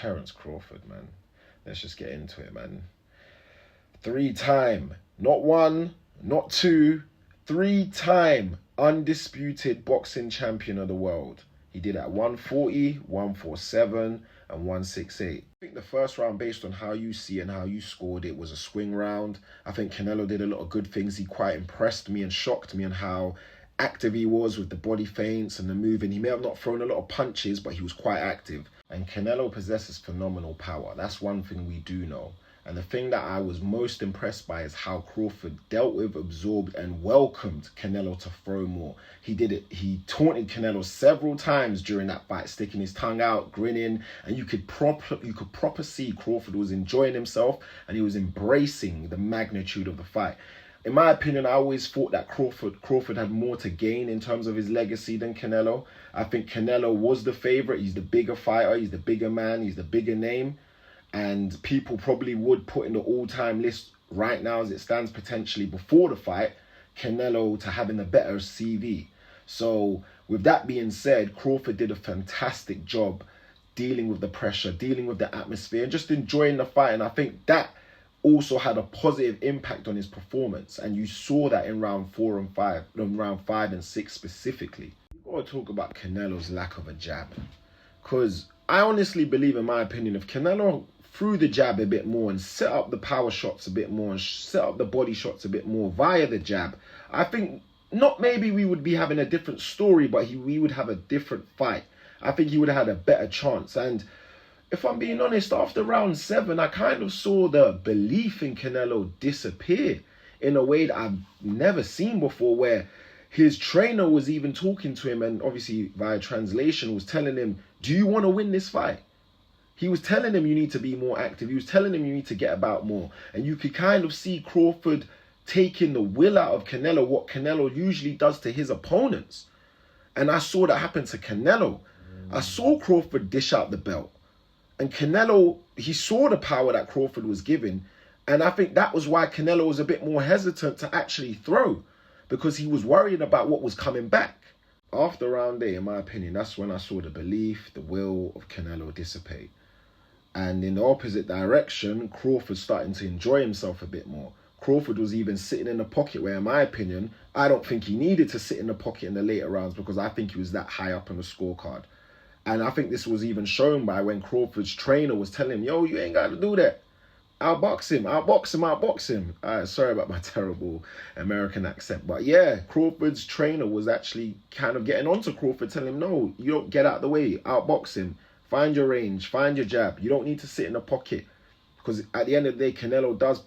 Terrence Crawford, man. Let's just get into it, man. 3-time, not one, not two, 3-time undisputed boxing champion of the world. He did it at 140, 147, and 168. I think the first round, based on how you see and how you scored it, was a swing round. I think Canelo did a lot of good things. He quite impressed me and shocked me on how active he was with the body feints and the moving. He may have not thrown a lot of punches, but he was quite active. And Canelo possesses phenomenal power. That's one thing we do know. And the thing that I was most impressed by is how Crawford dealt with, absorbed, and welcomed Canelo to throw more. He did it. He taunted Canelo several times during that fight, sticking his tongue out, grinning, and you could proper see Crawford was enjoying himself and he was embracing the magnitude of the fight. In my opinion, I always thought that Crawford had more to gain in terms of his legacy than Canelo. I think Canelo was the favorite. He's the bigger fighter. He's the bigger man. He's the bigger name. And people probably would put in the all-time list right now as it stands, potentially before the fight, Canelo to having the better CV. So with that being said, Crawford did a fantastic job dealing with the pressure, dealing with the atmosphere, and just enjoying the fight. And I think that also had a positive impact on his performance. And you saw that in round 4 and 5, round 5 and 6 specifically. We've got to talk about Canelo's lack of a jab. Because I honestly believe, in my opinion, if Canelo threw the jab a bit more and set up the power shots a bit more and set up the body shots a bit more via the jab, I think not maybe we would be having a different story, but we would have a different fight. I think he would have had a better chance. And if I'm being honest, after round 7, I kind of saw the belief in Canelo disappear in a way that I've never seen before, where his trainer was even talking to him and obviously via translation was telling him, do you want to win this fight? He was telling him you need to be more active. He was telling him you need to get about more. And you could kind of see Crawford taking the will out of Canelo, what Canelo usually does to his opponents. And I saw that happen to Canelo. I saw Crawford dish out the belt. And Canelo, he saw the power that Crawford was giving. And I think that was why Canelo was a bit more hesitant to actually throw, because he was worried about what was coming back. After round 8, in my opinion, that's when I saw the belief, the will of Canelo dissipate. And in the opposite direction, Crawford starting to enjoy himself a bit more. Crawford was even sitting in the pocket where, in my opinion, I don't think he needed to sit in the pocket in the later rounds, because I think he was that high up on the scorecard. And I think this was even shown by when Crawford's trainer was telling him, yo, you ain't got to do that. Outbox him, outbox him, outbox him. Sorry about my terrible American accent. But yeah, Crawford's trainer was actually kind of getting onto Crawford, telling him, no, you don't get out of the way, outbox him. Find your range, find your jab. You don't need to sit in the pocket. Because at the end of the day, Canelo does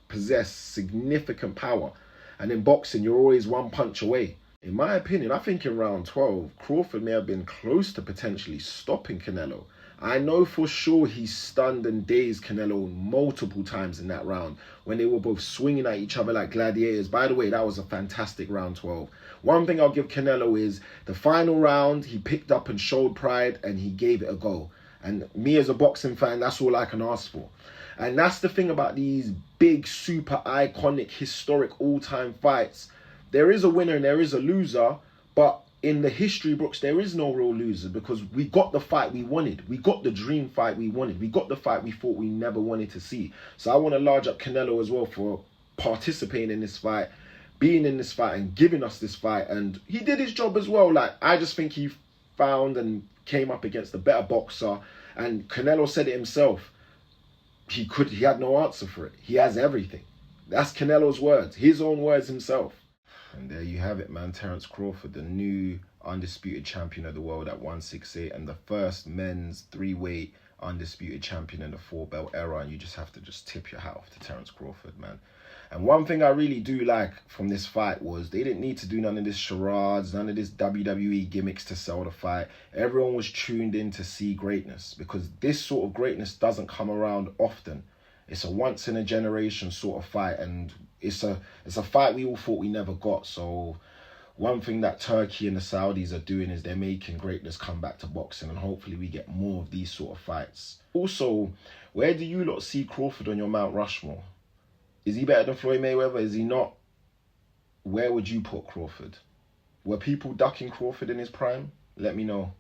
possess significant power. And in boxing, you're always one punch away. In my opinion, I think in round 12, Crawford may have been close to potentially stopping Canelo. I know for sure he stunned and dazed Canelo multiple times in that round when they were both swinging at each other like gladiators. By the way, that was a fantastic round 12. One thing I'll give Canelo is the final round, he picked up and showed pride and he gave it a go. And me as a boxing fan, that's all I can ask for. And that's the thing about these big, super iconic, historic all-time fights. There is a winner and there is a loser, but in the history books, there is no real loser, because we got the fight we wanted. We got the dream fight we wanted. We got the fight we thought we never wanted to see. So I want to large up Canelo as well for participating in this fight, being in this fight and giving us this fight. And he did his job as well. Like, I just think he found and came up against a better boxer. And Canelo said it himself. He had no answer for it. He has everything. That's Canelo's words, his own words himself. And there you have it, man. Terence Crawford, the new undisputed champion of the world at 168 and the first men's 3-weight undisputed champion in the 4-belt era. And you just have to tip your hat off to Terence Crawford, man. And one thing I really do like from this fight was they didn't need to do none of this charades, none of this WWE gimmicks to sell the fight. Everyone was tuned in to see greatness, because this sort of greatness doesn't come around often. It's a once in a generation sort of fight, and it's a fight we all thought we never got. So one thing that Turkey and the Saudis are doing is they're making greatness come back to boxing, and hopefully we get more of these sort of fights. Also, where do you lot see Crawford on your Mount Rushmore? Is he better than Floyd Mayweather? Is he not? Where would you put Crawford? Were people ducking Crawford in his prime? Let me know.